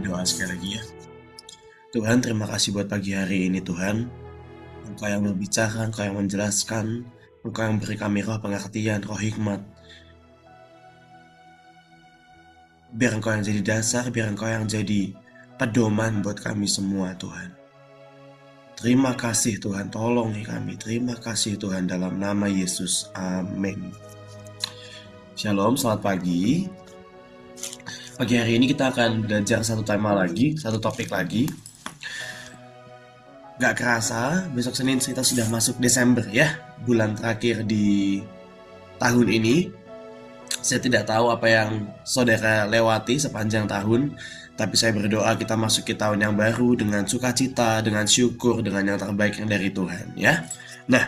berdoa sekali lagi ya. Tuhan, terima kasih buat pagi hari ini Tuhan. Engkau yang berbicara, Engkau yang menjelaskan, Engkau yang beri kami roh pengertian, roh hikmat. Biar Engkau yang jadi dasar, biar Engkau yang jadi pedoman buat kami semua Tuhan. Terima kasih Tuhan, tolongi kami. Terima kasih Tuhan dalam nama Yesus. Amin. Shalom, selamat pagi. Pagi hari ini kita akan belajar satu tema lagi, satu topik lagi. Gak kerasa, besok Senin kita sudah masuk Desember ya, bulan terakhir di tahun ini. Saya tidak tahu apa yang saudara lewati sepanjang tahun, tapi saya berdoa kita masuk ke tahun yang baru dengan sukacita, dengan syukur, dengan yang terbaik yang dari Tuhan ya. Nah,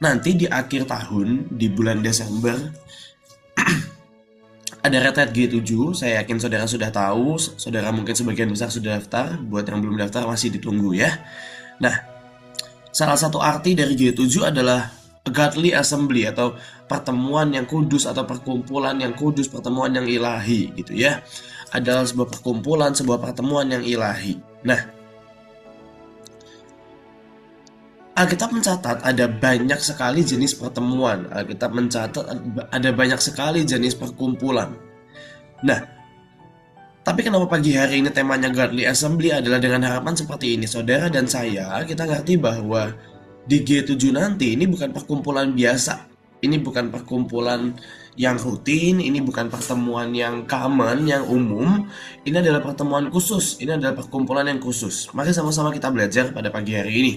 nanti di akhir tahun, di bulan Desember, ada retret G7, saya yakin saudara sudah tahu, saudara mungkin sebagian besar sudah daftar, buat yang belum daftar masih ditunggu ya. Nah, salah satu arti dari G7 adalah a godly assembly atau pertemuan yang kudus atau perkumpulan yang kudus, pertemuan yang ilahi gitu ya. Adalah sebuah perkumpulan, sebuah pertemuan yang ilahi. Nah, Alkitab mencatat ada banyak sekali jenis pertemuan. Alkitab mencatat ada banyak sekali jenis perkumpulan. Nah, tapi kenapa pagi hari ini temanya Godly Assembly adalah dengan harapan seperti ini. Saudara dan saya, kita ngerti bahwa di G7 nanti ini bukan perkumpulan biasa. Ini bukan perkumpulan yang rutin, ini bukan pertemuan yang common, yang umum. Ini adalah pertemuan khusus, ini adalah perkumpulan yang khusus. Mari sama-sama kita belajar pada pagi hari ini.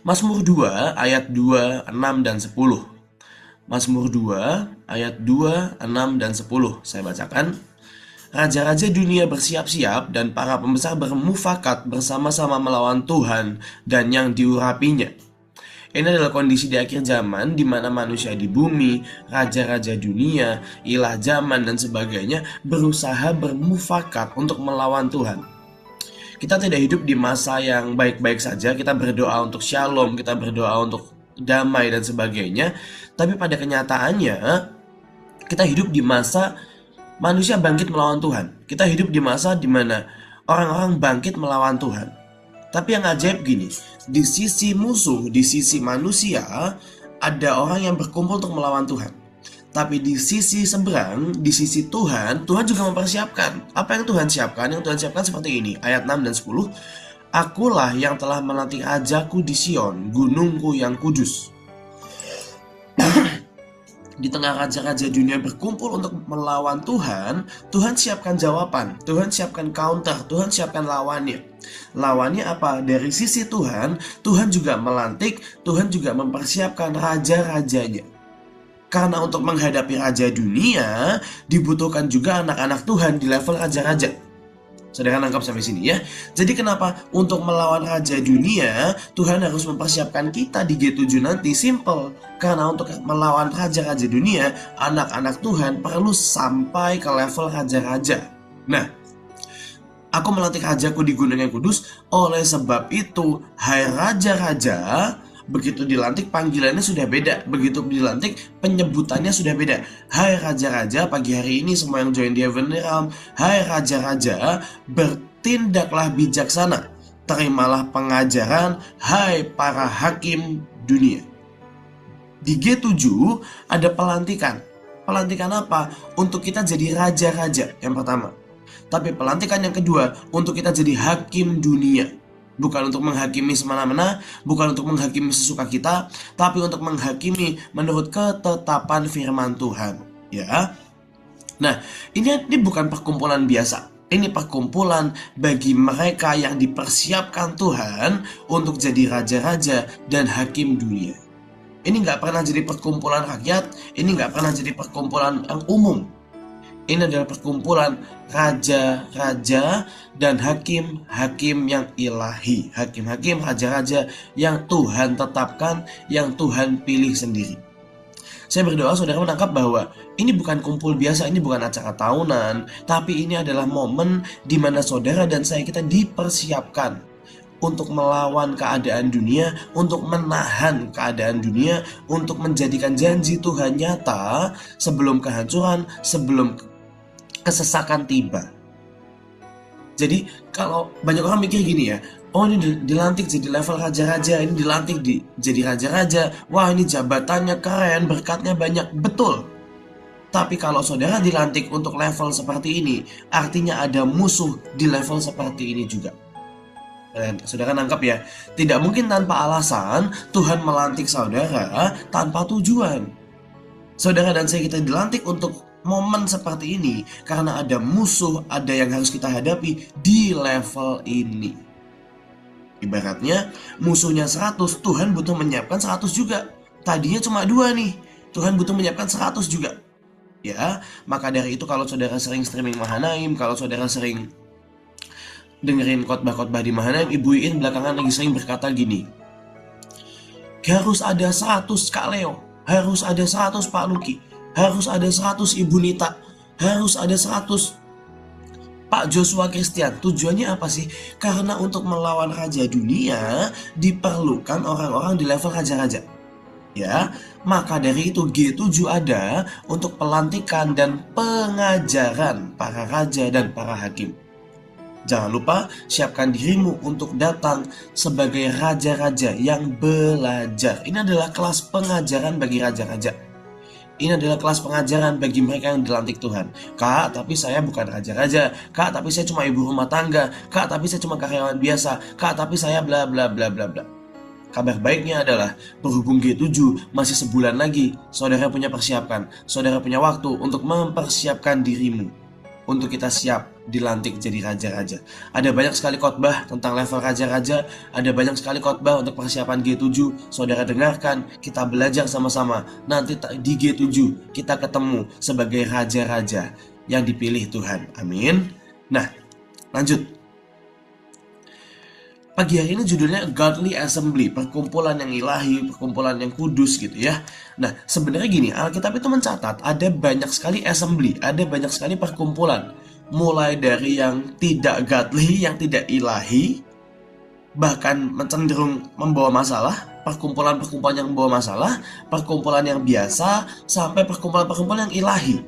Mazmur 2 ayat 2, 6, dan 10. Mazmur 2 ayat 2, 6, dan 10. Saya bacakan. Raja-raja dunia bersiap-siap dan para pembesar bermufakat bersama-sama melawan Tuhan dan yang diurapinya. Ini adalah kondisi di akhir zaman di mana manusia di bumi, raja-raja dunia, ilah zaman dan sebagainya berusaha bermufakat untuk melawan Tuhan. Kita tidak hidup di masa yang baik-baik saja, kita berdoa untuk shalom, kita berdoa untuk damai dan sebagainya. Tapi pada kenyataannya, kita hidup di masa manusia bangkit melawan Tuhan. Kita hidup di masa di mana orang-orang bangkit melawan Tuhan. Tapi yang ajaib gini, di sisi musuh, di sisi manusia, ada orang yang berkumpul untuk melawan Tuhan. Tapi di sisi seberang, di sisi Tuhan, Tuhan juga mempersiapkan. Apa yang Tuhan siapkan? Yang Tuhan siapkan seperti ini, ayat 6 dan 10. Akulah yang telah melantik rajaku di Sion, gunungku yang kudus. Di tengah raja-raja dunia berkumpul untuk melawan Tuhan, Tuhan siapkan jawaban, Tuhan siapkan counter, Tuhan siapkan lawannya. Lawannya apa? Dari sisi Tuhan, Tuhan juga melantik, Tuhan juga mempersiapkan raja-rajanya. Karena untuk menghadapi raja dunia, dibutuhkan juga anak-anak Tuhan di level raja-raja. Saudara nangkap sampai sini ya. Jadi kenapa untuk melawan raja dunia, Tuhan harus mempersiapkan kita di G7 nanti? Simple. Karena untuk melawan raja-raja dunia, anak-anak Tuhan perlu sampai ke level raja-raja. Nah, aku melantik rajaku di gunung yang kudus. Oleh sebab itu, hai raja-raja, begitu dilantik panggilannya sudah beda. Begitu dilantik penyebutannya sudah beda. Hai raja-raja, pagi hari ini semua yang join di Heavenly Realm, hai raja-raja, bertindaklah bijaksana, terimalah pengajaran, hai para hakim dunia. Di G7 ada pelantikan. Pelantikan apa? Untuk kita jadi raja-raja yang pertama. Tapi pelantikan yang kedua untuk kita jadi hakim dunia. Bukan untuk menghakimi semena-mena, bukan untuk menghakimi sesuka kita, tapi untuk menghakimi menurut ketetapan firman Tuhan. Ya. Nah, ini bukan perkumpulan biasa. Ini perkumpulan bagi mereka yang dipersiapkan Tuhan untuk jadi raja-raja dan hakim dunia. Ini nggak pernah jadi perkumpulan rakyat, ini nggak pernah jadi perkumpulan yang umum. Ini adalah perkumpulan raja-raja dan hakim-hakim yang ilahi. Hakim-hakim, raja-raja yang Tuhan tetapkan, yang Tuhan pilih sendiri. Saya berdoa saudara menangkap bahwa ini bukan kumpul biasa, ini bukan acara tahunan, tapi ini adalah momen di mana saudara dan saya kita dipersiapkan untuk melawan keadaan dunia, untuk menahan keadaan dunia, untuk menjadikan janji Tuhan nyata sebelum kehancuran, sebelum kesesakan tiba. Jadi kalau banyak orang mikir gini ya, oh ini dilantik jadi level raja-raja, ini dilantik jadi raja-raja, wah ini jabatannya keren, berkatnya banyak, betul. Tapi kalau saudara dilantik untuk level seperti ini, artinya ada musuh di level seperti ini juga. Saudara nangkap ya, tidak mungkin tanpa alasan Tuhan melantik saudara tanpa tujuan. Saudara dan saya kita dilantik untuk momen seperti ini karena ada musuh, ada yang harus kita hadapi di level ini. Ibaratnya musuhnya 100, Tuhan butuh menyiapkan 100 juga. Tadinya cuma 2 nih, Tuhan butuh menyiapkan 100 juga. Ya, maka dari itu kalau saudara sering streaming Mahanaim, kalau saudara sering dengerin khotbah-khotbah di Mahanaim, Ibu Iin belakangan lagi sering berkata gini, harus ada 100 Kak Leo, harus ada 100 Pak Luki, harus ada 100 Ibu Nita, harus ada 100 Pak Joshua Christian. Tujuannya apa sih? Karena untuk melawan raja dunia diperlukan orang-orang di level raja-raja. Ya, maka dari itu G7 ada untuk pelantikan dan pengajaran para raja dan para hakim. Jangan lupa siapkan dirimu untuk datang sebagai raja-raja yang belajar. Ini adalah kelas pengajaran bagi raja-raja. Ini adalah kelas pengajaran bagi mereka yang dilantik Tuhan. Kak, tapi saya bukan raja-raja. Kak, tapi saya cuma ibu rumah tangga. Kak, tapi saya cuma karyawan biasa. Kak, tapi saya bla bla bla bla bla. Kabar baiknya adalah berhubung G7 masih sebulan lagi, saudara punya persiapan, saudara punya waktu untuk mempersiapkan dirimu untuk kita siap dilantik jadi raja-raja. Ada banyak sekali khotbah tentang level raja-raja, ada banyak sekali khotbah untuk persiapan G7. Saudara dengarkan, kita belajar sama-sama. Nanti di G7 kita ketemu sebagai raja-raja yang dipilih Tuhan. Amin. Nah, lanjut. Pagi hari ini judulnya Godly Assembly, perkumpulan yang ilahi, perkumpulan yang kudus gitu ya. Nah, sebenarnya gini, Alkitab itu mencatat ada banyak sekali assembly, ada banyak sekali perkumpulan. Mulai dari yang tidak godly, yang tidak ilahi, bahkan cenderung membawa masalah, perkumpulan-perkumpulan yang membawa masalah, perkumpulan yang biasa, sampai perkumpulan-perkumpulan yang ilahi.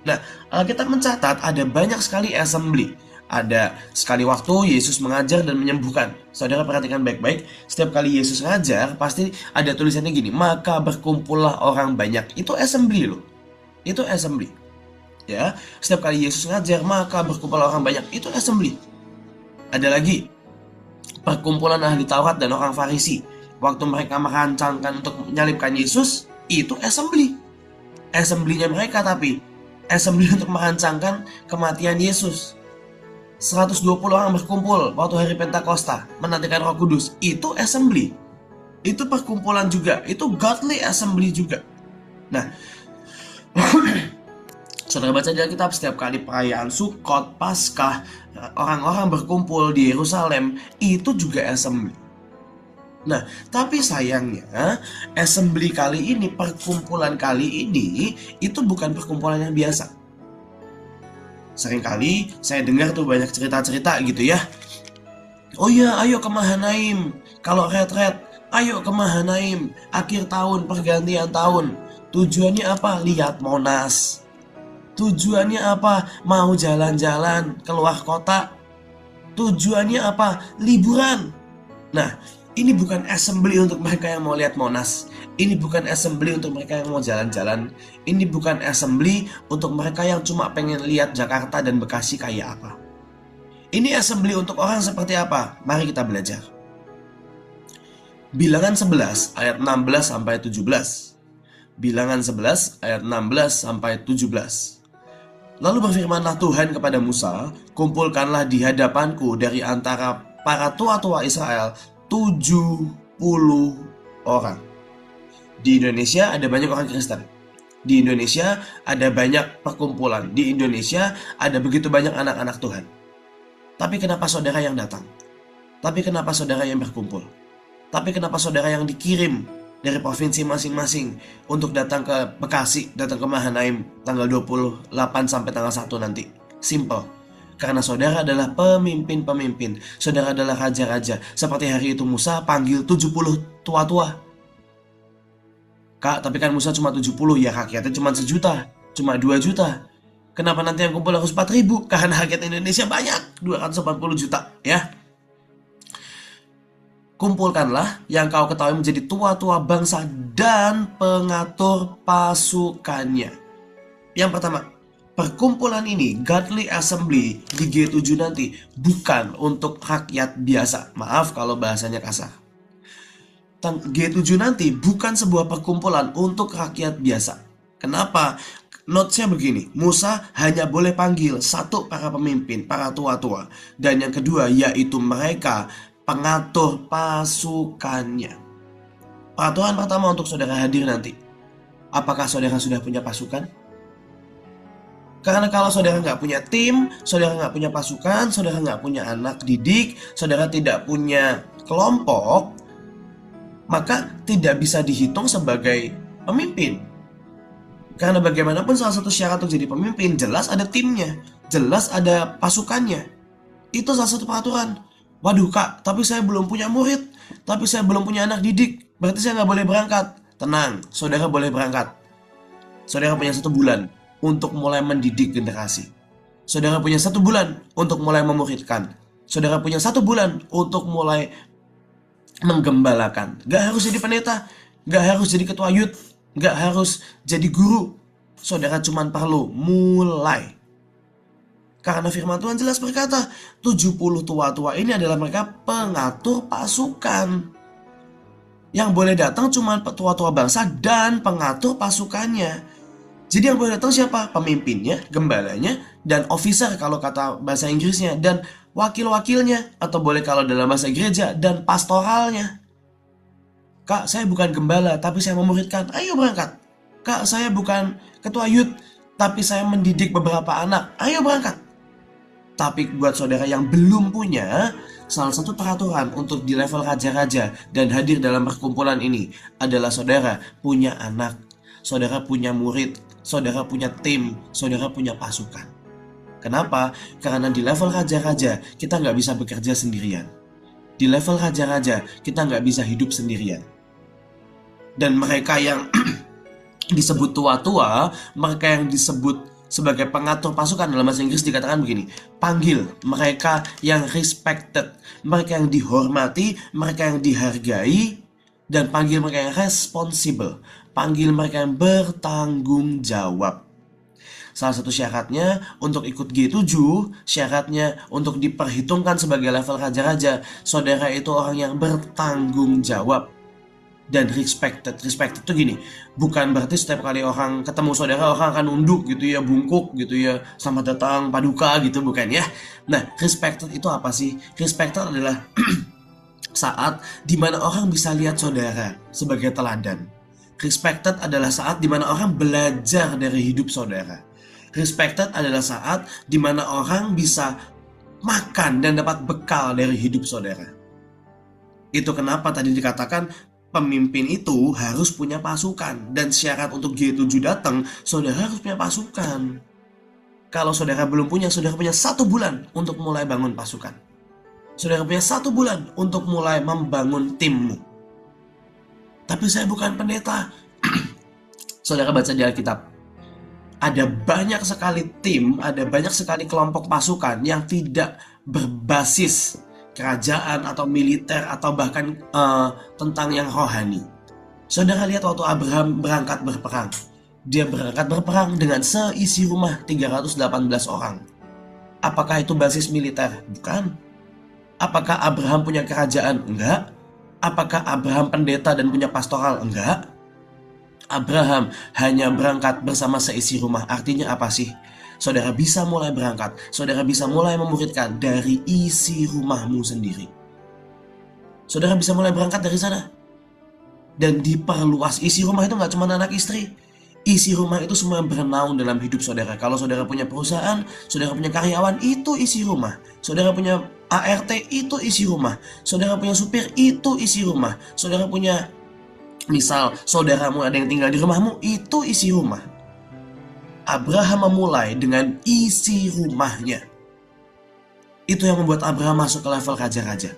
Nah, Alkitab mencatat ada banyak sekali assembly. Ada sekali waktu Yesus mengajar dan menyembuhkan. Saudara perhatikan baik-baik, setiap kali Yesus ngajar pasti ada tulisannya gini, maka berkumpullah orang banyak. Itu assembly loh. Itu assembly. Ya, setiap kali Yesus ngajar maka berkumpullah orang banyak. Itu assembly. Ada lagi perkumpulan ahli Taurat dan orang Farisi. Waktu mereka merancangkan untuk menyalibkan Yesus, itu assembly. Assembly-nya mereka tapi assembly untuk merancangkan kematian Yesus. 120 orang berkumpul waktu hari Pentakosta menantikan Roh Kudus. Itu assembly. Itu perkumpulan juga. Itu godly assembly juga. Nah, saudara baca di Alkitab setiap kali perayaan Sukkot, Paskah, orang-orang berkumpul di Yerusalem, itu juga assembly. Nah, tapi sayangnya assembly kali ini, perkumpulan kali ini, itu bukan perkumpulan yang biasa. Seringkali saya dengar tuh banyak cerita-cerita gitu ya. Oh ya, ayo ke Mahanaim. Kalau retret, ayo ke Mahanaim. Akhir tahun, pergantian tahun. Tujuannya apa? Lihat Monas. Tujuannya apa? Mau jalan-jalan keluar kota. Tujuannya apa? Liburan. Nah, ini bukan assembly untuk mereka yang mau lihat Monas. Ini bukan assembly untuk mereka yang mau jalan-jalan. Ini bukan assembly untuk mereka yang cuma pengen lihat Jakarta dan Bekasi kayak apa. Ini assembly untuk orang seperti apa? Mari kita belajar. Bilangan 11 ayat 16 sampai 17. Bilangan 11 ayat 16 sampai 17. Lalu berfirmanlah Tuhan kepada Musa, kumpulkanlah di hadapanku dari antara para tua-tua Israel 70 orang. Di Indonesia ada banyak orang Kristen. Di Indonesia ada banyak perkumpulan. Di Indonesia ada begitu banyak anak-anak Tuhan. Tapi kenapa saudara yang datang? Tapi kenapa saudara yang berkumpul? Tapi kenapa saudara yang dikirim dari provinsi masing-masing untuk datang ke Bekasi, datang ke Mahanaim tanggal 28 sampai tanggal 1 nanti? Simple. Karena saudara adalah pemimpin-pemimpin. Saudara adalah raja-raja. Seperti hari itu Musa panggil 70 tua-tua. Kak, tapi kan Musa cuma 70, ya rakyatnya cuma 1 juta, cuma 2 juta. Kenapa nanti yang kumpul harus 4.000? Karena rakyat Indonesia banyak, 280 juta ya. Kumpulkanlah yang kau ketahui menjadi tua-tua bangsa dan pengatur pasukannya. Yang pertama, perkumpulan ini, Godly Assembly di G7 nanti, bukan untuk rakyat biasa. Maaf kalau bahasanya kasar. G7 nanti bukan sebuah perkumpulan untuk rakyat biasa. Kenapa? Notesnya begini, Musa hanya boleh panggil satu para pemimpin, para tua-tua. Dan yang kedua yaitu mereka pengatur pasukannya. Peraturan pertama untuk saudara hadir nanti. Apakah saudara sudah punya pasukan? Karena kalau saudara nggak punya tim, saudara nggak punya pasukan, saudara nggak punya anak didik, saudara tidak punya kelompok, maka tidak bisa dihitung sebagai pemimpin. Karena bagaimanapun salah satu syarat untuk jadi pemimpin, jelas ada timnya, jelas ada pasukannya. Itu salah satu peraturan. Waduh kak, tapi saya belum punya murid, tapi saya belum punya anak didik, berarti saya nggak boleh berangkat. Tenang, saudara boleh berangkat. Saudara punya 1 bulan untuk mulai mendidik generasi. Saudara punya 1 bulan untuk mulai memuridkan. Saudara punya 1 bulan untuk mulai menggembalakan. Gak harus jadi pendeta, gak harus jadi ketua youth, gak harus jadi guru. Saudara cuma perlu mulai. Karena firman Tuhan jelas berkata, 70 tua-tua ini adalah mereka pengatur pasukan. Yang boleh datang cuma tua-tua bangsa dan pengatur pasukannya. Jadi yang boleh datang siapa? Pemimpinnya, gembalanya, dan officer kalau kata bahasa Inggrisnya, dan wakil-wakilnya, atau boleh kalau dalam bahasa gereja, dan pastoralnya. Kak, saya bukan gembala, tapi saya memuridkan. Ayo berangkat. Kak, saya bukan ketua youth, tapi saya mendidik beberapa anak. Ayo berangkat. Tapi buat saudara yang belum punya, salah satu peraturan untuk di level raja-raja dan hadir dalam perkumpulan ini adalah saudara punya anak, saudara punya murid, saudara punya tim, saudara punya pasukan. Kenapa? Karena di level raja-raja kita nggak bisa bekerja sendirian. Di level raja-raja kita nggak bisa hidup sendirian. Dan mereka yang disebut tua-tua, mereka yang disebut sebagai pengatur pasukan dalam bahasa Inggris dikatakan begini, panggil mereka yang respected, mereka yang dihormati, mereka yang dihargai, dan panggil mereka yang responsible, panggil mereka yang bertanggung jawab. Salah satu syaratnya untuk ikut G7, syaratnya untuk diperhitungkan sebagai level raja-raja, saudara itu orang yang bertanggung jawab. Dan respected itu gini, bukan berarti setiap kali orang ketemu saudara orang akan nunduk gitu ya, bungkuk gitu ya, selamat datang paduka gitu, bukan ya. Nah, respected itu apa sih? Respected adalah saat dimana orang bisa lihat saudara sebagai teladan. Respected adalah saat dimana orang belajar dari hidup saudara. Respected adalah saat dimana orang bisa makan dan dapat bekal dari hidup saudara. Itu kenapa tadi dikatakan pemimpin itu harus punya pasukan. Dan syarat untuk G7 datang, saudara harus punya pasukan. Kalau saudara belum punya, saudara punya 1 bulan untuk mulai bangun pasukan. Saudara punya 1 bulan untuk mulai membangun timmu. Tapi saya bukan pendeta. Saudara baca di Alkitab. Ada banyak sekali tim, ada banyak sekali kelompok pasukan yang tidak berbasis kerajaan atau militer atau bahkan tentang yang rohani. Saudara lihat waktu Abraham berangkat berperang. Dia berangkat berperang dengan seisi rumah 318 orang. Apakah itu basis militer? Bukan. Apakah Abraham punya kerajaan? Enggak. Apakah Abraham pendeta dan punya pastoral? Enggak. Abraham hanya berangkat bersama seisi rumah. Artinya apa sih? Saudara bisa mulai berangkat, saudara bisa mulai memuridkan dari isi rumahmu sendiri. Saudara bisa mulai berangkat dari sana. Dan diperluas. Isi rumah itu gak cuma anak istri. Isi rumah itu semua yang bernaung dalam hidup saudara. Kalau saudara punya perusahaan, saudara punya karyawan, itu isi rumah. Saudara punya ART, itu isi rumah. Saudara punya supir, itu isi rumah. Saudara punya, misal saudaramu ada yang tinggal di rumahmu, itu isi rumah. Abraham memulai dengan isi rumahnya. Itu yang membuat Abraham masuk ke level raja-raja.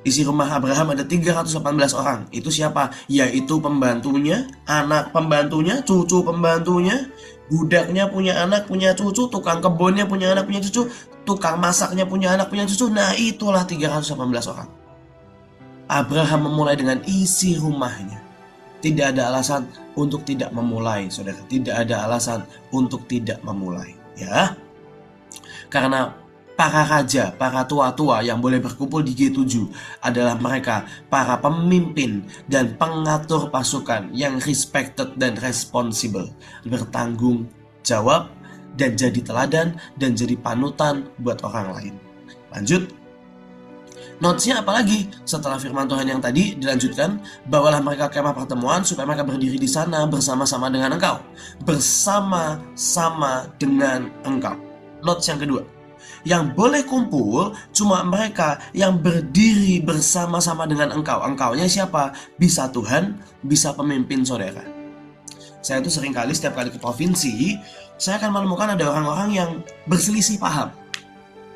Isi rumah Abraham ada 318 orang. Itu siapa? Yaitu pembantunya, anak pembantunya, cucu pembantunya, budaknya punya anak, punya cucu, tukang kebunnya punya anak, punya cucu, tukang masaknya punya anak, punya cucu. Nah, itulah 318 orang. Abraham memulai dengan isi rumahnya. Tidak ada alasan untuk tidak memulai, saudara. Tidak ada alasan untuk tidak memulai, ya. Karena para raja, para tua-tua yang boleh berkumpul di G7 adalah mereka, para pemimpin dan pengatur pasukan yang respected dan responsible, bertanggung jawab dan jadi teladan dan jadi panutan buat orang lain. Lanjut. Notesnya apalagi setelah firman Tuhan yang tadi dilanjutkan, bawalah mereka kemah pertemuan supaya mereka berdiri di sana bersama-sama dengan engkau. Bersama-sama dengan engkau. Notes yang kedua, yang boleh kumpul cuma mereka yang berdiri bersama-sama dengan engkau. Engkaunya siapa? Bisa Tuhan, bisa pemimpin saudara. Saya tuh sering kali setiap kali ke provinsi, saya akan menemukan ada orang-orang yang berselisih paham.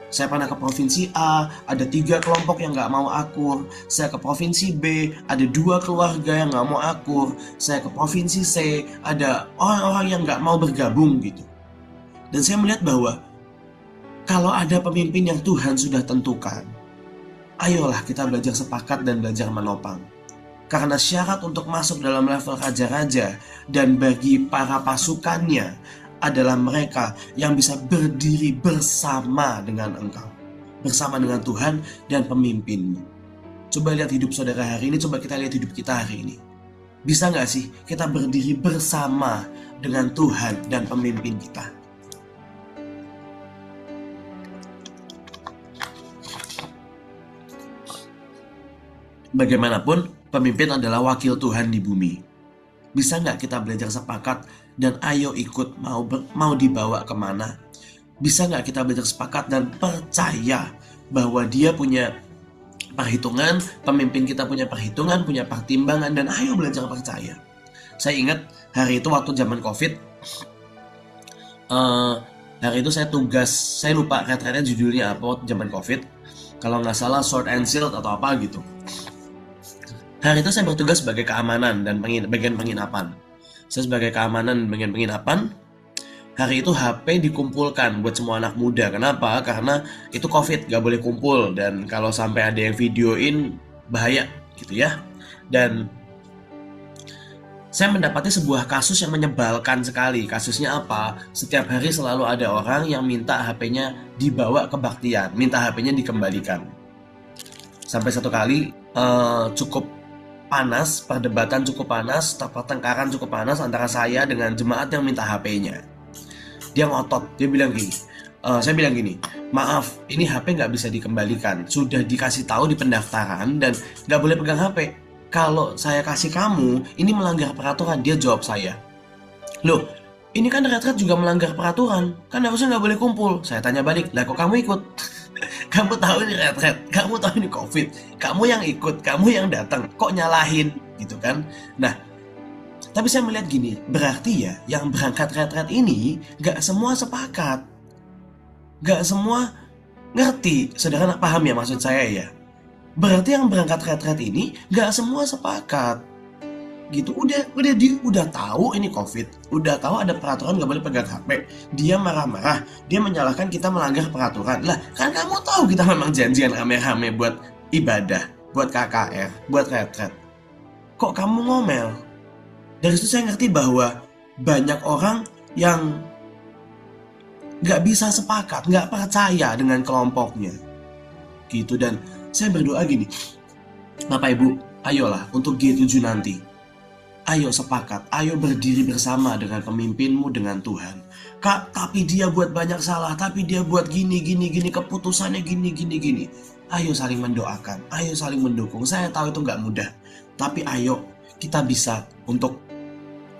Saya pernah ke provinsi A, ada 3 kelompok yang gak mau akur. Saya ke provinsi B, ada 2 keluarga yang gak mau akur. Saya ke provinsi C, ada orang-orang yang gak mau bergabung gitu. Dan saya melihat bahwa kalau ada pemimpin yang Tuhan sudah tentukan, ayolah kita belajar sepakat dan belajar menopang. Karena syarat untuk masuk dalam level raja-raja dan bagi para pasukannya adalah mereka yang bisa berdiri bersama dengan engkau, bersama dengan Tuhan dan pemimpinmu. Coba lihat hidup saudara hari ini, coba kita lihat hidup kita hari ini. Bisa gak sih kita berdiri bersama dengan Tuhan dan pemimpin kita? Bagaimanapun, pemimpin adalah wakil Tuhan di bumi. Bisa nggak kita belajar sepakat dan ayo ikut mau dibawa kemana? Bisa nggak kita belajar sepakat dan percaya bahwa dia punya perhitungan, pemimpin kita punya perhitungan, punya pertimbangan, dan ayo belajar percaya. Saya ingat hari itu waktu zaman COVID, hari itu saya tugas, saya lupa retretnya judulnya apa waktu zaman COVID. Kalau nggak salah Sword and Shield atau apa gitu. Hari itu saya bertugas sebagai keamanan dan bagian penginapan. Saya sebagai keamanan dan bagian penginapan. Hari itu HP dikumpulkan buat semua anak muda. Kenapa? Karena itu COVID, gak boleh kumpul. Dan kalau sampai ada yang videoin, bahaya gitu ya. Dan saya mendapati sebuah kasus yang menyebalkan sekali. Kasusnya apa? Setiap hari selalu ada orang yang minta HP-nya dibawa ke baktian, minta HP-nya dikembalikan. Sampai satu kali cukup panas, perdebatan cukup panas, pertengkaran cukup panas antara saya dengan jemaat yang minta HP-nya. Dia ngotot, dia bilang gini, saya bilang gini, maaf, ini HP nggak bisa dikembalikan, sudah dikasih tahu di pendaftaran dan nggak boleh pegang HP. Kalau saya kasih kamu, ini melanggar peraturan. Dia jawab saya, loh, ini kan retret juga melanggar peraturan, kan harusnya nggak boleh kumpul. Saya tanya balik, lah kok kamu ikut? Kamu tahu ini retret, kamu tahu ini COVID, kamu yang ikut, kamu yang datang, kok nyalahin gitu kan? Nah, tapi saya melihat gini, berarti ya yang berangkat retret ini gak semua sepakat, gak semua ngerti. Saudara paham ya maksud saya ya? Berarti yang berangkat retret ini gak semua sepakat gitu. Udah tahu ini COVID, udah tahu ada peraturan nggak boleh pegang HP, dia marah-marah, dia menyalahkan kita melanggar peraturan. Lah kan kamu tahu kita memang janjian rame-rame buat ibadah, buat KKR, buat retret, kok kamu ngomel? Dari situ saya ngerti bahwa banyak orang yang nggak bisa sepakat, nggak percaya dengan kelompoknya gitu. Dan saya berdoa gini, Bapak Ibu, ayolah untuk G7 nanti, ayo sepakat, ayo berdiri bersama dengan pemimpinmu, dengan Tuhan. Kak, tapi dia buat banyak salah, tapi dia buat gini, keputusannya gini. Ayo saling mendoakan, ayo saling mendukung. Saya tahu itu gak mudah, tapi ayo kita bisa untuk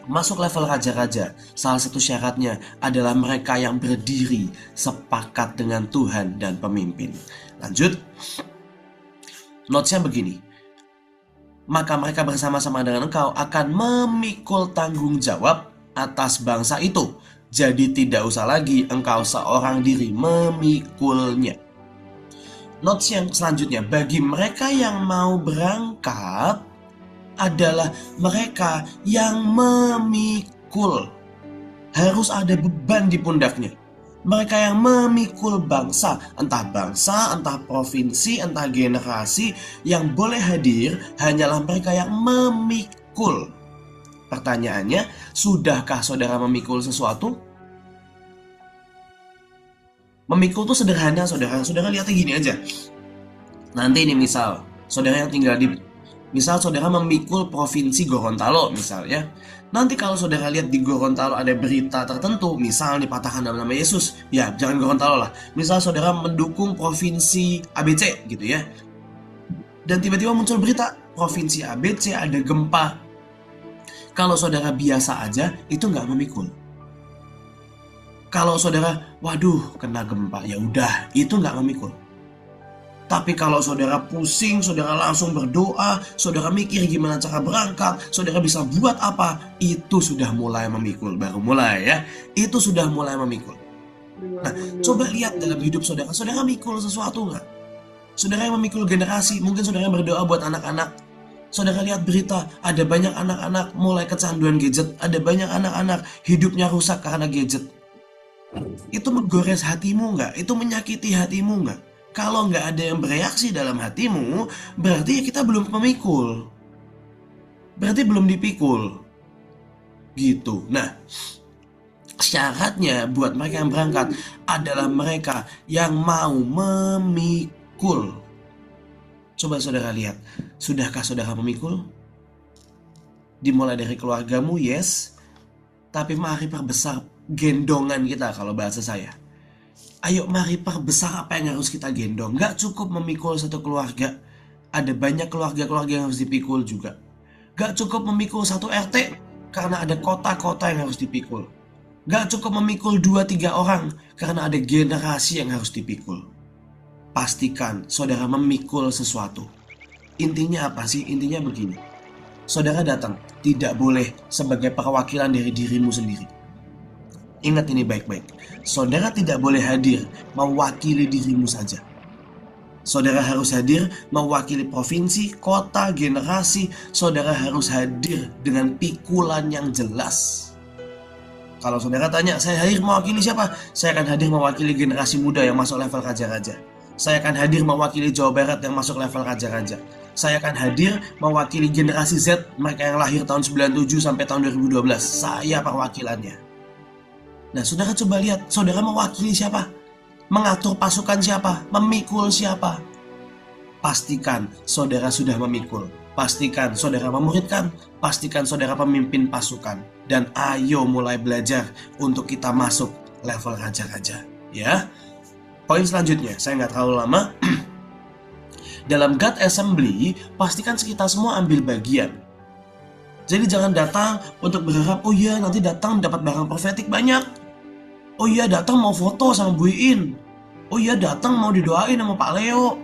masuk level raja-raja. Salah satu syaratnya adalah mereka yang berdiri sepakat dengan Tuhan dan pemimpin. Lanjut, notesnya begini. Maka mereka bersama-sama dengan engkau akan memikul tanggung jawab atas bangsa itu. Jadi tidak usah lagi engkau seorang diri memikulnya. Notes yang selanjutnya, bagi mereka yang mau berangkat adalah mereka yang memikul. Harus ada beban di pundaknya. Mereka yang memikul bangsa, entah provinsi, entah generasi, yang boleh hadir hanyalah mereka yang memikul. Pertanyaannya, sudahkah saudara memikul sesuatu? Memikul itu sederhana, saudara. Saudara lihatnya gini aja. Nanti ini misal, saudara yang tinggal misal saudara memikul provinsi Gorontalo misalnya. Nanti kalau saudara lihat di Gorontalo ada berita tertentu, misal dipatahkan dalam nama Yesus, ya jangan Gorontalo lah. Misal saudara mendukung provinsi ABC gitu ya. Dan tiba-tiba muncul berita, provinsi ABC ada gempa. Kalau saudara biasa aja, itu nggak memikul. Kalau saudara, waduh kena gempa, ya udah, itu nggak memikul. Tapi kalau saudara pusing, saudara langsung berdoa, saudara mikir gimana cara berangkat, saudara bisa buat apa, itu sudah mulai memikul. Baru mulai ya, itu sudah mulai memikul. Nah, coba lihat dalam hidup saudara, saudara mikul sesuatu nggak? Saudara yang memikul generasi, mungkin saudara yang berdoa buat anak-anak. Saudara lihat berita, ada banyak anak-anak mulai kecanduan gadget, ada banyak anak-anak hidupnya rusak karena gadget. Itu menggores hatimu nggak? Itu menyakiti hatimu nggak? Kalau nggak ada yang bereaksi dalam hatimu, berarti kita belum memikul. Berarti belum dipikul. Gitu. Nah, syaratnya buat mereka yang berangkat adalah mereka yang mau memikul. Coba saudara lihat, sudahkah saudara memikul? Dimulai dari keluargamu, yes. Tapi mari perbesar gendongan kita kalau bahasa saya. Ayo mari perbesar apa yang harus kita gendong. Gak cukup memikul satu keluarga. Ada banyak keluarga-keluarga yang harus dipikul juga. Gak cukup memikul satu RT, karena ada kota-kota yang harus dipikul. Gak cukup memikul 2-3 orang, karena ada generasi yang harus dipikul. Pastikan saudara memikul sesuatu. Intinya apa sih? Intinya begini. Saudara datang, tidak boleh sebagai perwakilan dari dirimu sendiri. Ingat ini baik-baik. Saudara tidak boleh hadir mewakili dirimu saja. Saudara harus hadir mewakili provinsi, kota, generasi. Saudara harus hadir dengan pikulan yang jelas. Kalau saudara tanya, saya hadir mewakili siapa? Saya akan hadir mewakili generasi muda yang masuk level raja-raja. Saya akan hadir mewakili Jawa Barat yang masuk level raja-raja. Saya akan hadir mewakili generasi Z, mereka yang lahir tahun 97 sampai tahun 2012. Saya perwakilannya. Nah, saudara coba lihat, saudara mewakili siapa? Mengatur pasukan siapa? Memikul siapa? Pastikan saudara sudah memikul. Pastikan saudara memuridkan. Pastikan saudara pemimpin pasukan. Dan ayo mulai belajar untuk kita masuk level raja-raja. Ya. Poin selanjutnya, saya nggak terlalu lama. Dalam God Assembly, pastikan kita semua ambil bagian. Jadi jangan datang untuk berharap, oh iya nanti datang dapat barang profetik banyak. Oh iya datang mau foto sama Bu Iin. Oh iya datang mau didoain sama Pak Leo.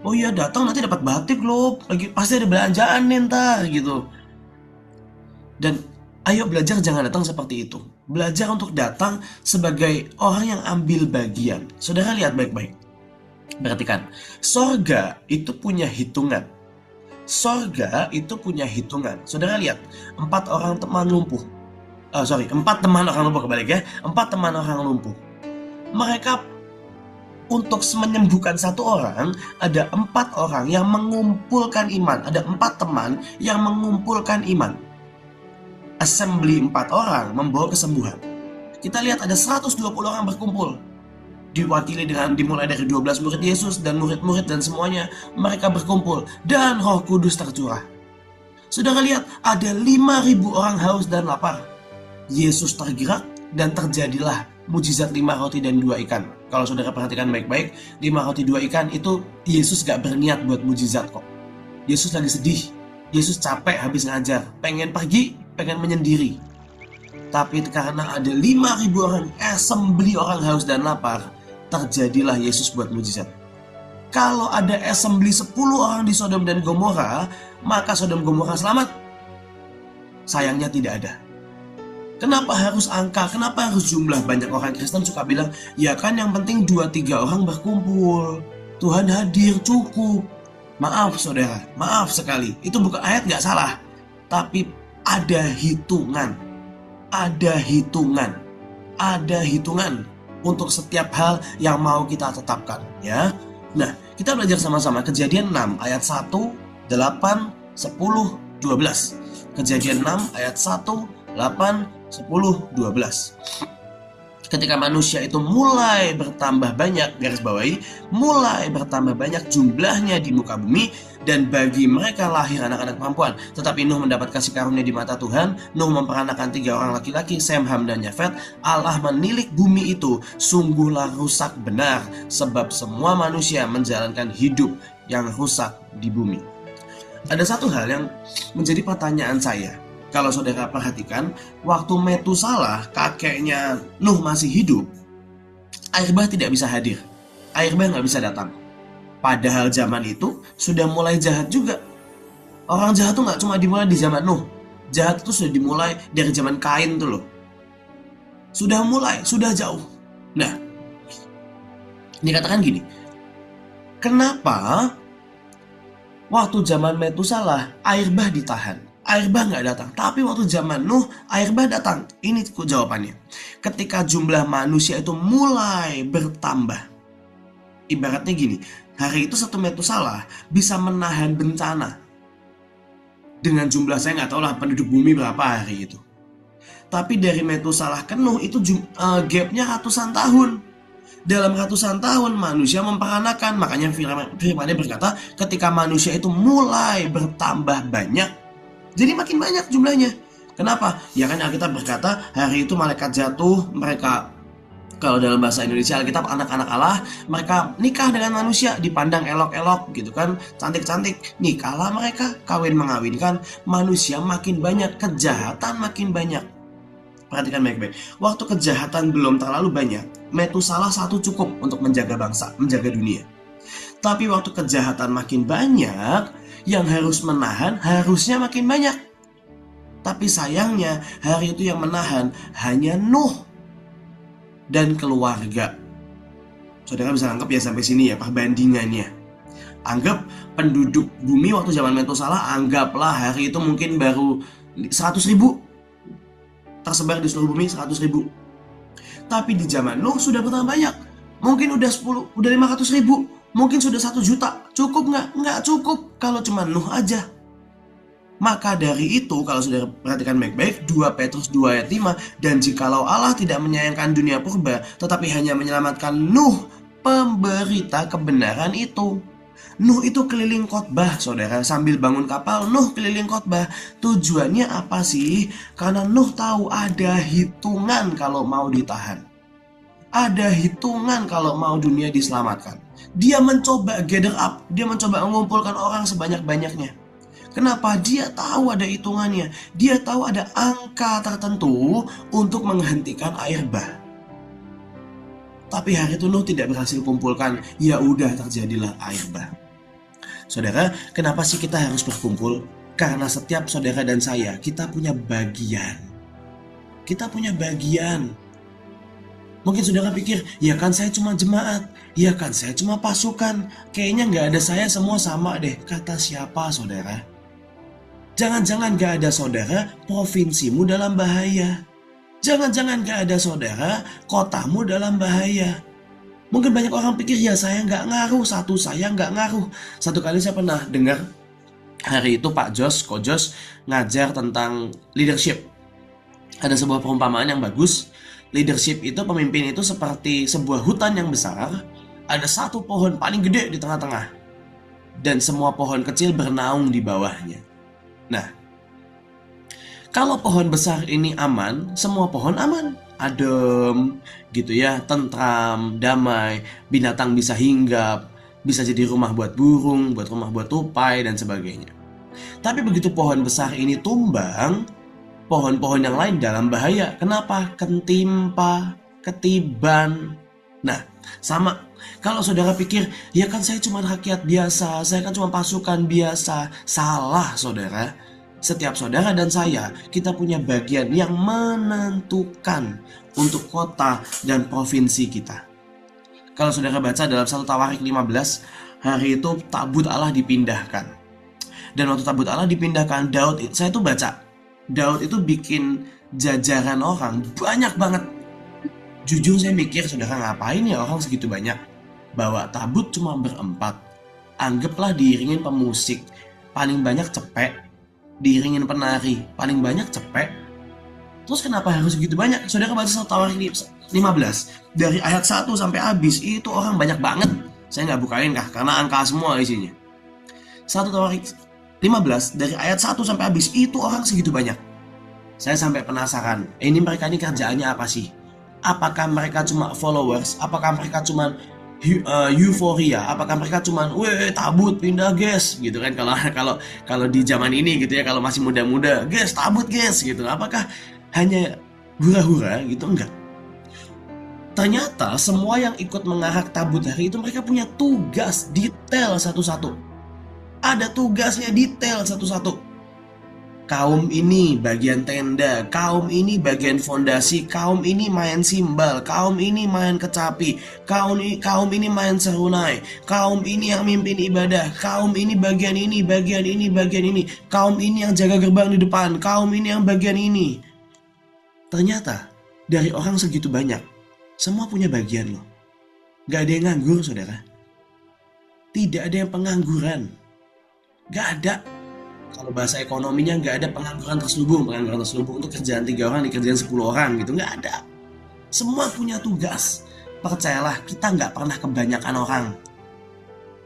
Oh iya datang nanti dapat batik loh. Pasti ada belanjaan nih ntar gitu. Dan ayo belajar jangan datang seperti itu. Belajar untuk datang sebagai orang yang ambil bagian. Saudara lihat baik-baik. Perhatikan, sorga itu punya hitungan. Sorga itu punya hitungan. Saudara lihat, 4 teman orang lumpuh kebalik ya. 4 teman orang lumpuh. Mereka untuk menyembuhkan 1 orang, ada 4 orang yang mengumpulkan iman. Ada 4 teman yang mengumpulkan iman. Assembly 4 orang membawa kesembuhan. Kita lihat ada 120 orang berkumpul. Dimulai dari 12 murid Yesus dan murid-murid dan semuanya. Mereka berkumpul dan Roh Kudus tercurah. Saudara lihat ada 5.000 orang haus dan lapar. Yesus tergerak dan terjadilah mujizat 5 roti dan 2 ikan. Kalau saudara perhatikan baik-baik, 5 roti 2 ikan itu Yesus gak berniat buat mujizat kok. Yesus lagi sedih. Yesus capek habis ngajar, pengen pergi, pengen menyendiri. Tapi karena ada 5.000 orang assembly orang haus dan lapar, terjadilah Yesus buat mujizat. Kalau ada assembly 10 orang di Sodom dan Gomora, maka Sodom Gomora selamat. Sayangnya tidak ada. Kenapa harus angka? Kenapa harus jumlah? Banyak orang Kristen suka bilang, ya kan yang penting 2-3 orang berkumpul. Tuhan hadir cukup. Maaf saudara, maaf sekali. Itu bukan ayat nggak salah. Tapi ada hitungan. Ada hitungan. Ada hitungan untuk setiap hal yang mau kita tetapkan. Ya. Nah, kita belajar sama-sama Kejadian 6 ayat 1, 8, 10, 12. Kejadian 6 ayat 1, 8, 10, 12. Ketika manusia itu mulai bertambah banyak, garis bawahi, mulai bertambah banyak jumlahnya di muka bumi, dan bagi mereka lahir anak-anak perempuan. Tetapi Nuh mendapat kasih karunia di mata Tuhan. Nuh memperanakan 3 orang laki-laki, Sem, Ham, dan Yafet. Allah menilik bumi itu, sungguhlah rusak benar, sebab semua manusia menjalankan hidup yang rusak di bumi. Ada satu hal yang menjadi pertanyaan saya. Kalau saudara perhatikan, waktu Metusalah, kakeknya Nuh masih hidup, air bah tidak bisa hadir. Air bah nggak bisa datang. Padahal zaman itu sudah mulai jahat juga. Orang jahat tuh nggak cuma dimulai di zaman Nuh. Jahat itu sudah dimulai dari zaman Kain tuh loh. Sudah mulai, sudah jauh. Nah, dikatakan gini, kenapa waktu zaman Metusalah air bah ditahan? Air bah nggak datang, tapi waktu zaman Nuh air bah datang. Ini jawabannya. Ketika jumlah manusia itu mulai bertambah. Ibaratnya gini, hari itu satu Metusalah bisa menahan bencana. Dengan jumlah saya nggak tahu lah penduduk bumi berapa hari itu. Tapi dari Metusalah ke Nuh itu gapnya ratusan tahun. Dalam ratusan tahun manusia memperanakan. Makanya firman-nya berkata, ketika manusia itu mulai bertambah banyak, jadi makin banyak jumlahnya. Kenapa? Ya kan Alkitab berkata hari itu malaikat jatuh, mereka, kalau dalam bahasa Indonesia Alkitab, anak-anak Allah, mereka nikah dengan manusia, dipandang elok-elok gitu kan, cantik-cantik. Nikahlah mereka, kawin mengawinkan, manusia makin banyak, kejahatan makin banyak. Perhatikan baik-baik. Waktu kejahatan belum terlalu banyak, Metusalah satu cukup untuk menjaga bangsa, menjaga dunia. Tapi waktu kejahatan makin banyak, yang harus menahan harusnya makin banyak. Tapi sayangnya hari itu yang menahan hanya Nuh dan keluarga. Saudara bisa anggap ya sampai sini ya perbandingannya. Anggap penduduk bumi waktu zaman Metusalah, anggaplah hari itu mungkin baru 100.000. Tersebar di seluruh bumi 100.000. Tapi di zaman Nuh sudah bertambah banyak. Mungkin udah 500.000. Mungkin sudah 1 juta. Cukup nggak? Nggak cukup kalau cuma Nuh aja. Maka dari itu, kalau saudara perhatikan baik-baik, 2 Petrus 2 ayat 5, dan jikalau Allah tidak menyayangkan dunia purba, tetapi hanya menyelamatkan Nuh, pemberita kebenaran itu. Nuh itu keliling khotbah, saudara. Sambil bangun kapal, Nuh keliling khotbah. Tujuannya apa sih? Karena Nuh tahu ada hitungan kalau mau ditahan. Ada hitungan kalau mau dunia diselamatkan. Dia mencoba gather up, dia mencoba mengumpulkan orang sebanyak-banyaknya. Kenapa? Dia tahu ada hitungannya. Dia tahu ada angka tertentu untuk menghentikan air bah. Tapi hari itu Nuh tidak berhasil kumpulkan. Ya udah, terjadilah air bah. Saudara, kenapa sih kita harus berkumpul? Karena setiap saudara dan saya, kita punya bagian. Kita punya bagian. Mungkin saudara pikir, ya kan saya cuma jemaat, ya kan saya cuma pasukan, kayaknya nggak ada saya semua sama deh. Kata siapa saudara? Jangan-jangan nggak ada saudara, provinsimu dalam bahaya. Jangan-jangan nggak ada saudara, kotamu dalam bahaya. Mungkin banyak orang pikir, ya saya nggak ngaruh, saya nggak ngaruh. Satu kali saya pernah dengar, hari itu Pak Jos, Ko Jos, ngajar tentang leadership. Ada sebuah perumpamaan yang bagus. Leadership itu, pemimpin itu seperti sebuah hutan yang besar. Ada satu pohon paling gede di tengah-tengah, dan semua pohon kecil bernaung di bawahnya. Nah, kalau pohon besar ini aman, semua pohon aman, adem gitu ya, tentram, damai, binatang bisa hinggap, bisa jadi rumah buat burung, buat rumah buat tupai dan sebagainya. Tapi begitu pohon besar ini tumbang, pohon-pohon yang lain dalam bahaya. Kenapa? Ketimpa, ketiban. Nah, sama. Kalau saudara pikir, ya kan saya cuma rakyat biasa, saya kan cuma pasukan biasa. Salah saudara. Setiap saudara dan saya, kita punya bagian yang menentukan untuk kota dan provinsi kita. Kalau saudara baca dalam 1 Tawarik 15, hari itu tabut Allah dipindahkan. Dan waktu tabut Allah dipindahkan, saya tuh baca, Daud itu bikin jajaran orang banyak banget. Jujur saya mikir, saudara ngapain ya orang segitu banyak? Bawa tabut cuma berempat. Anggaplah diiringin pemusik, paling banyak cepek. Diiringin penari, paling banyak cepek. Terus kenapa harus segitu banyak? Saudara baca 1 Tawarik 15, dari ayat 1 sampai habis, itu orang banyak banget. Saya nggak bukain kah, karena angka semua isinya. 1 Tawarik 15, dari ayat 1 sampai habis, itu orang segitu banyak. Saya sampai penasaran, ini mereka ini kerjaannya apa sih? Apakah mereka cuma followers? Apakah mereka cuma euforia? Apakah mereka cuma tabut pindah guys gitu kan, kalau di zaman ini gitu ya, kalau masih muda-muda, guys tabut guys gitu. Apakah hanya hura-hura gitu? Enggak. Ternyata semua yang ikut mengarak tabut hari itu mereka punya tugas detail satu-satu. Ada tugasnya detail satu-satu. Kaum ini bagian tenda, kaum ini bagian fondasi, kaum ini main simbal, kaum ini main kecapi, kaum ini main serunai, kaum ini yang mimpin ibadah, kaum ini bagian ini, bagian ini, bagian ini, kaum ini yang jaga gerbang di depan, kaum ini yang bagian ini. Ternyata dari orang segitu banyak, semua punya bagian loh. Gak ada yang nganggur saudara. Tidak ada yang pengangguran. Gak ada. Kalau bahasa ekonominya gak ada pengangguran terselubung. Pengangguran terselubung untuk kerjaan 3 orang dikerjain 10 orang gitu. Gak ada. Semua punya tugas. Percayalah, kita gak pernah kebanyakan orang.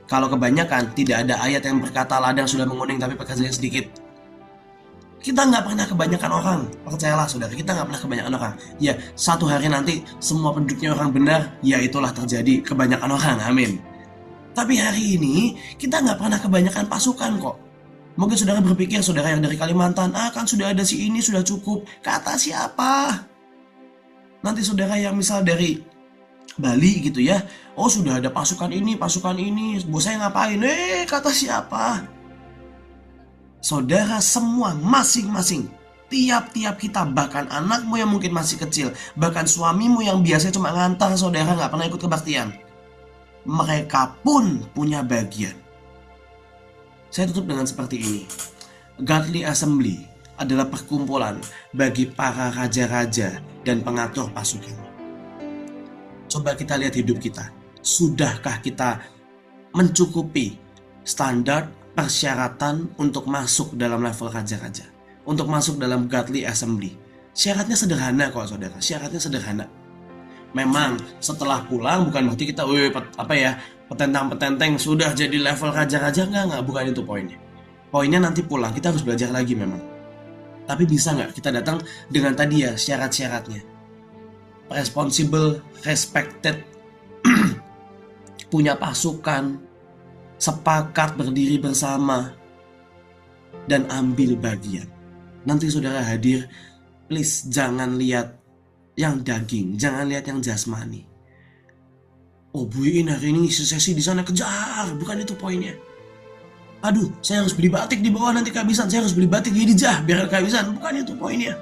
Kalau kebanyakan, tidak ada ayat yang berkata ladang sudah menguning tapi pekerjaannya sedikit. Kita nggak pernah kebanyakan orang. Percayalah saudara, kita nggak pernah kebanyakan orang. Ya, satu hari nanti semua penduduknya orang benar, ya itulah terjadi kebanyakan orang, amin. Tapi hari ini, kita nggak pernah kebanyakan pasukan kok. Mungkin saudara berpikir, saudara yang dari Kalimantan, kan sudah ada si ini, sudah cukup. Kata siapa? Nanti saudara yang misal dari Bali gitu ya, oh sudah ada pasukan ini, bos saya ngapain? Kata siapa? Saudara semua masing-masing, tiap-tiap kita, bahkan anakmu yang mungkin masih kecil, bahkan suamimu yang biasanya cuma ngantar saudara gak pernah ikut kebaktian, mereka pun punya bagian. Saya tutup dengan seperti ini. Godly Assembly adalah perkumpulan bagi para raja-raja dan pengatur pasukan. Coba kita lihat hidup kita. Sudahkah kita mencukupi standar persyaratan untuk masuk dalam level raja-raja, untuk masuk dalam Godly Assembly? Syaratnya sederhana kok saudara, syaratnya sederhana. Memang setelah pulang bukan berarti kita petentang-petenteng sudah jadi level raja-raja, enggak, bukan itu poinnya. Poinnya nanti pulang kita harus belajar lagi memang. Tapi bisa nggak kita datang dengan tadi ya syarat-syaratnya? Responsible, respected, punya pasukan, sepakat berdiri bersama, dan ambil bagian. Nanti saudara hadir, please jangan lihat yang daging, jangan lihat yang jasmani. Oh Bu Iin hari ini sesi di sana kejar, bukan itu poinnya. Aduh, saya harus beli batik di bawah nanti kehabisan, saya harus beli batik di Dijah biar kehabisan, bukan itu poinnya.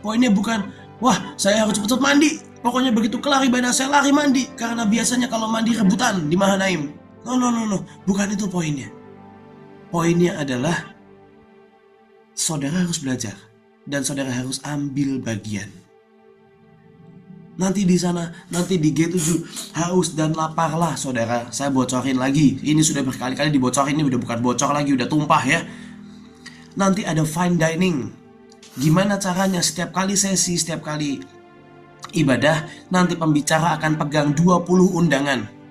Poinnya bukan, wah saya harus cepet mandi, pokoknya begitu kelar ibadah saya lari mandi, karena biasanya kalau mandi rebutan di Mahanaim. No, bukan itu poinnya. Poinnya adalah saudara harus belajar dan saudara harus ambil bagian. Nanti di sana, nanti di G7 haus dan laparlah saudara. Saya bocorin lagi, ini sudah berkali-kali dibocorin, ini udah bukan bocor lagi, udah tumpah ya. Nanti ada fine dining. Gimana caranya? Setiap kali sesi, setiap kali ibadah, nanti pembicara akan pegang 20 undangan.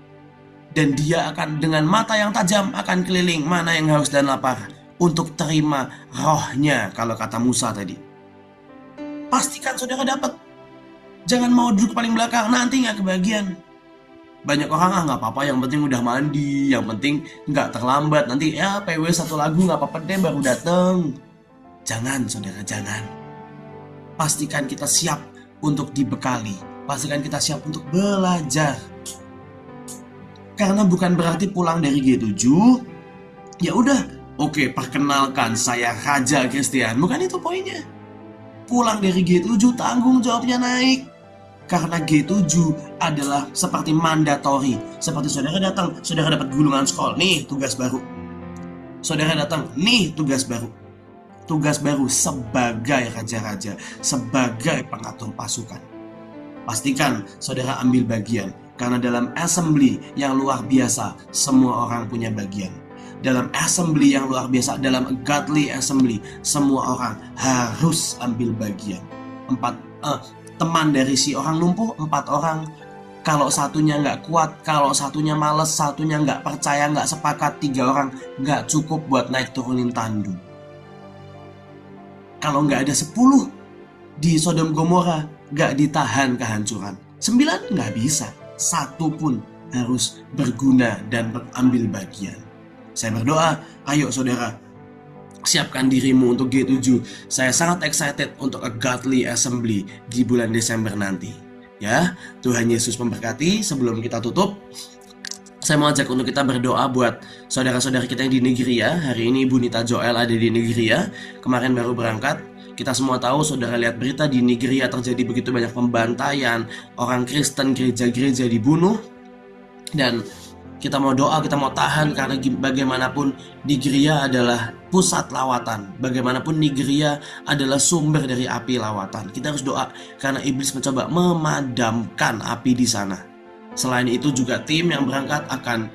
Dan dia akan dengan mata yang tajam akan keliling mana yang haus dan lapar untuk terima rohnya, kalau kata Musa tadi. Pastikan saudara dapat. Jangan mau duduk paling belakang, nanti gak kebagian. Banyak orang gak apa-apa, yang penting udah mandi, yang penting gak terlambat, nanti ya PW 1 lagu gak apa-apa deh baru dateng. Jangan saudara, jangan. Pastikan kita siap untuk dibekali, pastikan kita siap untuk belajar. Karena bukan berarti pulang dari G7 ya udah, oke, perkenalkan saya Raja Christian, bukan itu poinnya. Pulang dari G7 tanggung jawabnya naik. Karena G7 adalah seperti mandatori. Seperti saudara datang, saudara dapat gulungan sekolah, nih tugas baru. Saudara datang, nih tugas baru. Tugas baru sebagai raja-raja, sebagai pengatur pasukan. Pastikan saudara ambil bagian, karena dalam assembly yang luar biasa, semua orang punya bagian. Dalam assembly yang luar biasa, dalam godly assembly, semua orang harus ambil bagian. Teman dari si orang lumpuh, 4 orang. Kalau satunya nggak kuat, kalau satunya males, satunya nggak percaya, nggak sepakat, 3 orang nggak cukup buat naik turunin tandu. Kalau nggak ada 10 di Sodom Gomora, nggak ditahan kehancuran. 9 nggak bisa. 1 pun harus berguna dan mengambil bagian. Saya berdoa, ayo saudara, siapkan dirimu untuk G7. Saya sangat excited untuk a godly assembly di bulan Desember nanti. Ya, Tuhan Yesus memberkati. Sebelum kita tutup, saya mau ajak untuk kita berdoa buat saudara-saudara kita yang di Nigeria. Hari ini Ibu Nita Joel ada di Nigeria. Kemarin baru berangkat. Kita semua tahu, saudara lihat berita di Nigeria terjadi begitu banyak pembantaian. Orang Kristen, gereja-gereja dibunuh. Dan kita mau doa, kita mau tahan, karena bagaimanapun Nigeria adalah pusat lawatan. Bagaimanapun Nigeria adalah sumber dari api lawatan. Kita harus doa karena iblis mencoba memadamkan api di sana. Selain itu juga tim yang berangkat akan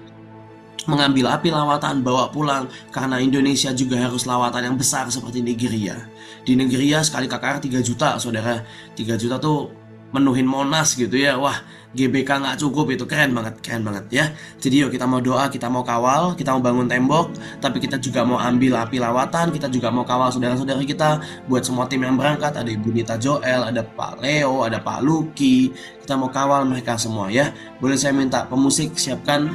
mengambil api lawatan, bawa pulang, karena Indonesia juga harus lawatan yang besar seperti Nigeria. Di Nigeria sekali KKR 3 juta, saudara. 3 juta tuh menuhin Monas gitu ya. Wah, GBK nggak cukup, itu keren banget ya. Jadi yuk kita mau doa, kita mau kawal, kita mau bangun tembok, tapi kita juga mau ambil api lawatan, kita juga mau kawal saudara-saudara kita. Buat semua tim yang berangkat, ada Ibu Nita Joel, ada Pak Leo, ada Pak Luki, kita mau kawal mereka semua ya. Boleh saya minta pemusik siapkan.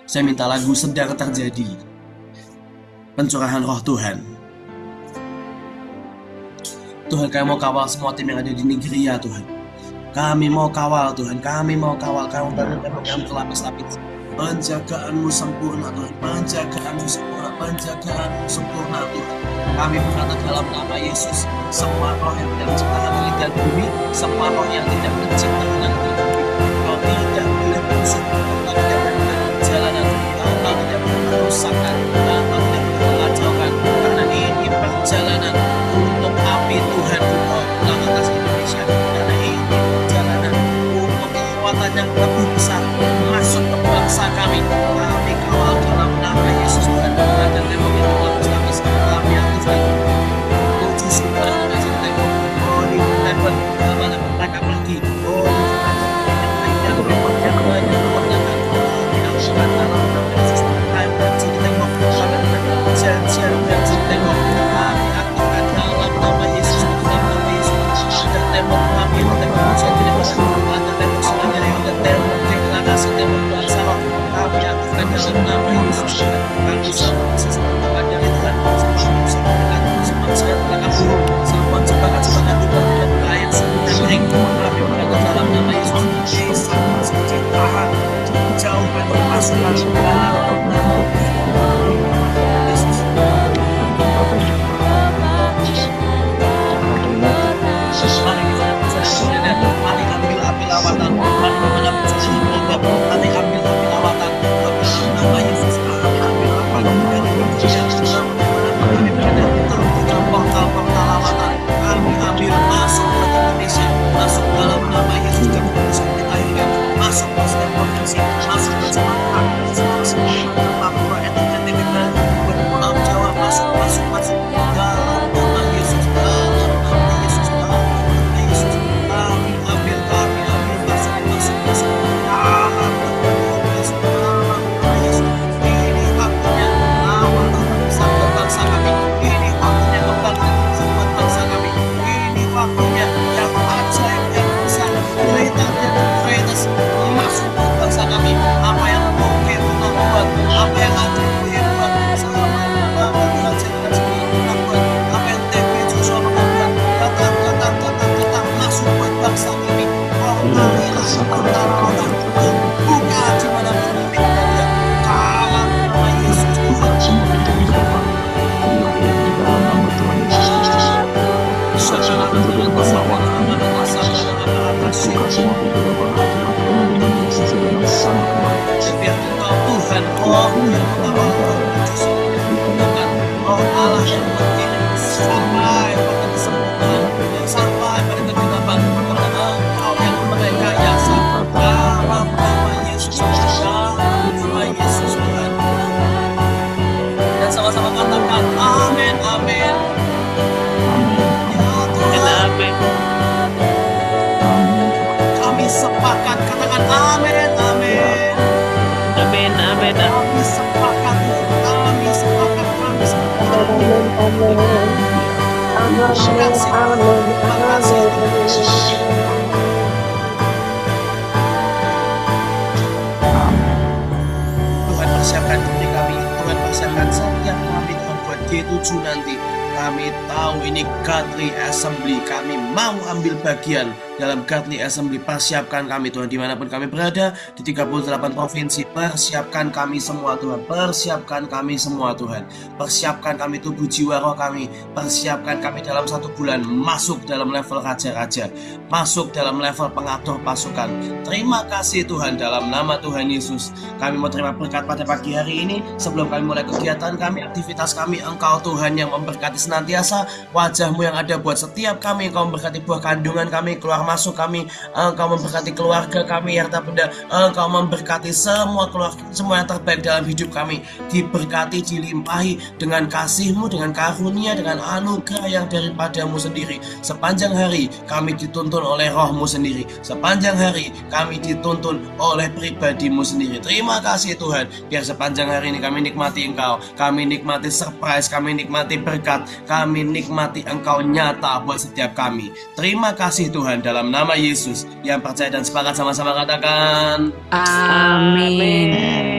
Saya minta lagu Sedang Terjadi, pencurahan roh Tuhan. Tuhan, kami mau kawal semua tim yang ada di Nigeria, Tuhan. Kami mau kawal, Tuhan. Kami mau kawal. Kami bangun tembok yang berlapis-lapis. Penjagaanmu sempurna, Tuhan. Penjagaanmu sempurna. Penjagaanmu sempurna, Tuhan. Kami berkata dalam nama Yesus, semua roh yang tidak menciptakan langit dan bumi, semua roh yang tidak menciptakan langit dan bumi, kau tidak boleh masuk, kau tidak boleh perjalanan, kau tidak boleh merusakkan, kau tidak boleh mengacaukan, karena ini perjalanan untuk api Tuhan untuk pulang atas Indonesia, karena ini perjalanan untuk kekuatan yang lebih besar masuk ke bangsa kami. Kami kawal dalam nama Yesus, Tuhan. Dan tembok itu lapis-lapis, kami aktifkan 7 sumber kasih tembok. Oh, di tembok mana mereka pergi. Oh, yang banyak kemenangan. Yang suka dalam nama Yesus, kami kasih tembok. Kami siap kasih tembok. Kami aktifkan dalam nama Yesus, dalam nama Yesus. Ada tembok kami, tembok ujian tidak bisa. Ada tembok semuanya, ada tembok deklarasi, tembok bangsa. Kami aktifkan dalam nama Yesus. Kami sama pada Tuhan, semua musik dengan semua saya telah buruk, semua sebagai-sebagai Tuhan dan rakyat semuanya kami berkata dalam nama Yesus. Yesus sejahtera jauh dari pasukan dalam nama Yesus. Mari kita bersama, mari ambil api lawatan, mari menghadap Tuhan, mari ambil api lawatan dalam nama Yesus. Kami ambil api lawatan kami berada terbuka portal-portal lawatan, kami ambil masuk ke Indonesia, masuk dalam nama Yesus. Kami kita masuk ke setiap provinsi, masuk ke semua semua beberapa hati aku penuh dengan Yesus yang sangat luar biasa. Biar Engkau Tuhan, roh yang pertama Roh Kudus, Tuhan, roh Allah yang berdiri sampai pada kesempurnaan, sampai pada kegenapan, karena Engkau yang merekayasa. Dalam nama Yesus, dalam nama Yesus Tuhan. Dan sama-sama katakan amin, amin. Ya Tuhan, kami sepakat katakan amin, amin. Kami sepakat, kami sepakat, kami sepakat. Terima kasih, Tuhan persiapkan diri kami, Tuhan persiapkan setiap kami Tuhan buat G7 nanti. Kami tahu ini Godly Assembly, kami mau ambil bagian dalam Godly Assembly. Persiapkan kami Tuhan dimanapun kami berada, di 38 provinsi. Persiapkan kami semua Tuhan, persiapkan kami semua Tuhan. Persiapkan kami tubuh jiwa roh kami, persiapkan kami dalam 1 bulan masuk dalam level raja-raja, masuk dalam level pengatur pasukan. Terima kasih Tuhan, dalam nama Tuhan Yesus kami mau terima berkat pada pagi hari ini. Sebelum kami mulai kegiatan kami, aktivitas kami, Engkau Tuhan yang memberkati senantiasa. Wajah-Mu yang ada buat setiap kami, Engkau memberkati buah kandungan kami, keluar masuk kami, Engkau memberkati keluarga kami, harta benda, Engkau memberkati semua keluarga, semua yang terbaik dalam hidup kami, diberkati, dilimpahi dengan kasih-Mu, dengan karunia, dengan anugerah yang daripada-Mu sendiri. Sepanjang hari kami dituntun oleh Roh-Mu sendiri, sepanjang hari kami dituntun oleh pribadi-Mu sendiri. Terima kasih Tuhan, biar sepanjang hari ini kami nikmati Engkau, kami nikmati surprise, kami nikmati berkat, kami nikmati Engkau nyata buat setiap kami. Terima kasih Tuhan, dalam nama Yesus. Yang percaya dan sepakat sama-sama katakan Amin.